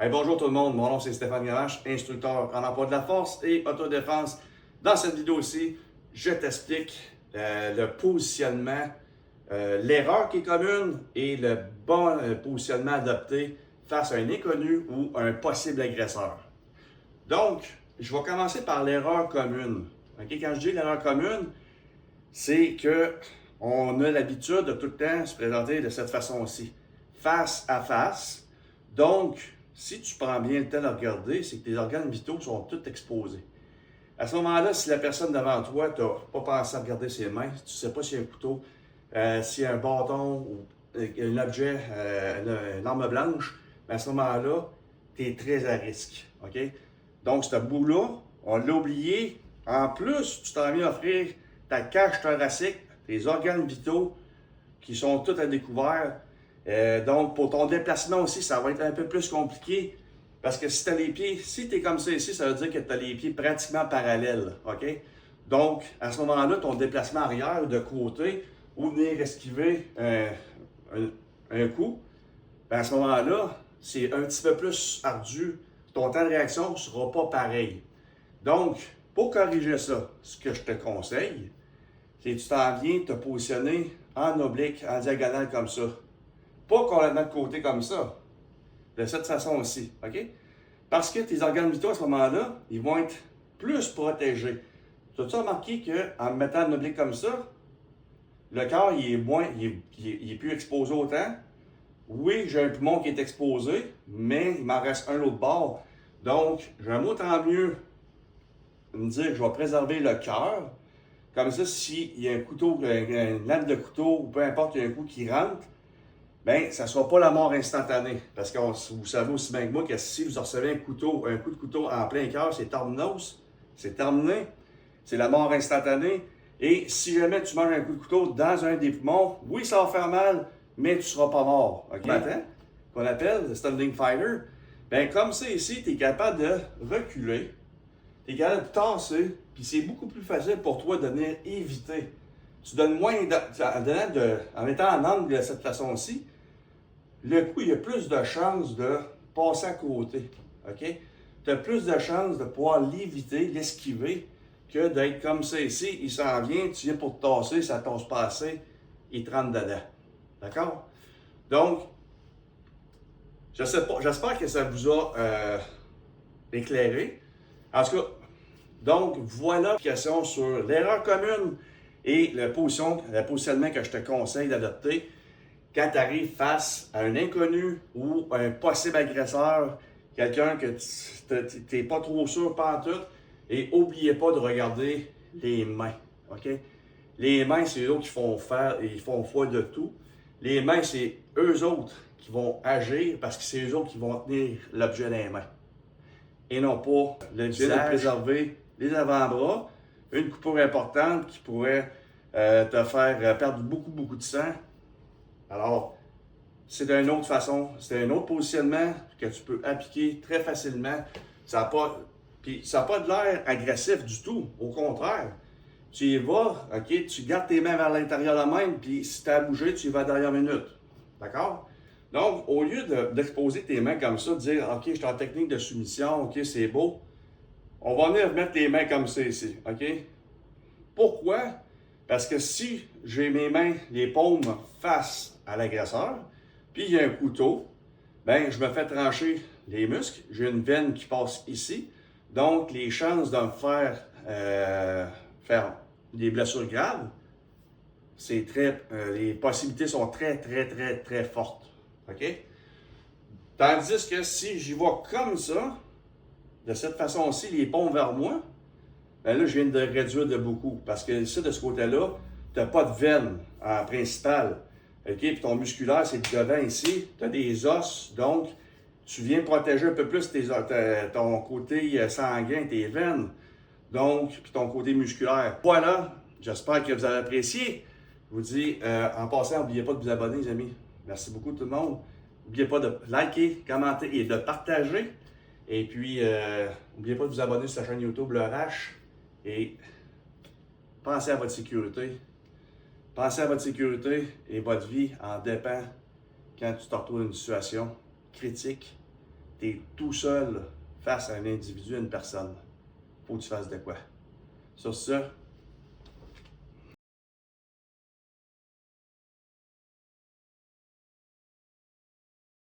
Hey, bonjour tout le monde, mon nom c'est Stéphane Gamache, instructeur en emploi de la force et autodéfense. Dans cette vidéo-ci, je t'explique le positionnement, l'erreur qui est commune et le bon positionnement adopté face à un inconnu ou un possible agresseur. Donc, je vais commencer par l'erreur commune. Okay? Quand je dis l'erreur commune, c'est que on a l'habitude de tout le temps se présenter de cette façon-ci, face à face. Donc, si tu prends bien le temps de regarder, c'est que tes organes vitaux sont tous exposés. À ce moment-là, si la personne devant toi, tu n'as pas pensé à regarder ses mains, tu ne sais pas s'il y a un couteau, s'il y a un bâton ou un objet, une arme blanche, à ce moment-là, tu es très à risque. Okay? Donc, ce bout-là, on l'a oublié. En plus, tu t'en viens offrir ta cage thoracique, tes organes vitaux qui sont tous à découvert. Donc, pour ton déplacement aussi, ça va être un peu plus compliqué. Parce que si tu as les pieds, si tu es comme ça ici, ça veut dire que tu as les pieds pratiquement parallèles. OK? Donc, à ce moment-là, ton déplacement arrière de côté ou venir esquiver un coup, ben à ce moment-là, c'est un petit peu plus ardu. Ton temps de réaction ne sera pas pareil. Donc, pour corriger ça, ce que je te conseille, c'est que tu t'en viens te positionner en oblique, en diagonale comme ça. Pas complètement de côté comme ça. De cette façon aussi. OK? Parce que tes organes vitaux à ce moment-là, ils vont être plus protégés. Tu as remarqué qu'en me mettant en oblique comme ça, le cœur il est plus exposé autant. Oui, j'ai un poumon qui est exposé, mais il m'en reste un l'autre bord. Donc, j'aime autant mieux me dire que je vais préserver le cœur. Comme ça, s'il y a un couteau, une lame de couteau, ou peu importe, il y a un coup qui rentre, bien, ça ne sera pas la mort instantanée. Parce que vous savez aussi bien que moi que si vous recevez un coup de couteau en plein cœur, c'est terminos, c'est terminé, c'est la mort instantanée. Et si jamais tu manges un coup de couteau dans un des poumons, oui, ça va faire mal, mais tu ne seras pas mort. OK? Maintenant, qu'on appelle le standing fighter, bien, comme ça ici, tu es capable de reculer, tu es capable de tasser, puis c'est beaucoup plus facile pour toi de venir éviter. Tu donnes moins en étant en angle de cette façon-ci, le coup, il y a plus de chances de passer à côté. OK? Tu as plus de chances de pouvoir l'éviter, l'esquiver, que d'être comme ça ici. Il s'en vient, tu viens pour te tasser, ça ne tasse pas assez, il te rentre dedans. D'accord? Donc, je sais pas, j'espère que ça vous a éclairé. En tout cas, donc, voilà l'explication sur l'erreur commune et le positionnement que je te conseille d'adopter quand tu arrives face à un inconnu ou un possible agresseur, quelqu'un que tu n'es pas trop sûr pantoute, et n'oubliez pas de regarder les mains. OK? Les mains, c'est eux autres qui font faire, ils font foi de tout. Les mains, c'est eux autres qui vont agir parce que c'est eux autres qui vont tenir l'objet dans les mains. Et non pas le visage, préserver les avant-bras, une coupure importante qui pourrait te faire perdre beaucoup de sang. Alors, c'est d'une autre façon, c'est un autre positionnement que tu peux appliquer très facilement. Ça n'a pas de l'air agressif du tout, au contraire. Tu y vas, OK, tu gardes tes mains vers l'intérieur de la main, puis si tu as à bouger, tu y vas derrière minute. D'accord? Donc, au lieu d'exposer tes mains comme ça, de dire, OK, je suis en technique de soumission, OK, c'est beau, on va venir mettre les mains comme ça ici, OK? Pourquoi? Parce que si j'ai mes mains, les paumes face à l'agresseur, puis il y a un couteau, bien, je me fais trancher les muscles, j'ai une veine qui passe ici, donc les chances de me faire des blessures graves, les possibilités sont très fortes. OK? Tandis que si j'y vais comme ça, de cette façon-ci, les paumes vers moi, ben là, je viens de réduire de beaucoup. Parce que ici, de ce côté-là, tu n'as pas de veine en principal. OK? Puis ton musculaire, c'est devant ici. Tu as des os. Donc, tu viens protéger un peu plus ton côté sanguin, tes veines. Donc, puis ton côté musculaire. Voilà. J'espère que vous avez apprécié. Je vous dis, en passant, n'oubliez pas de vous abonner, les amis. Merci beaucoup tout le monde. N'oubliez pas de liker, commenter et de partager. Et puis, n'oubliez pas de vous abonner sur la chaîne YouTube Le Rache. Et pensez à votre sécurité. Pensez à votre sécurité et votre vie en dépend quand tu te retrouves dans une situation critique. tu es tout seul face à un individu, une personne. Faut que tu fasses de quoi. Sur ce,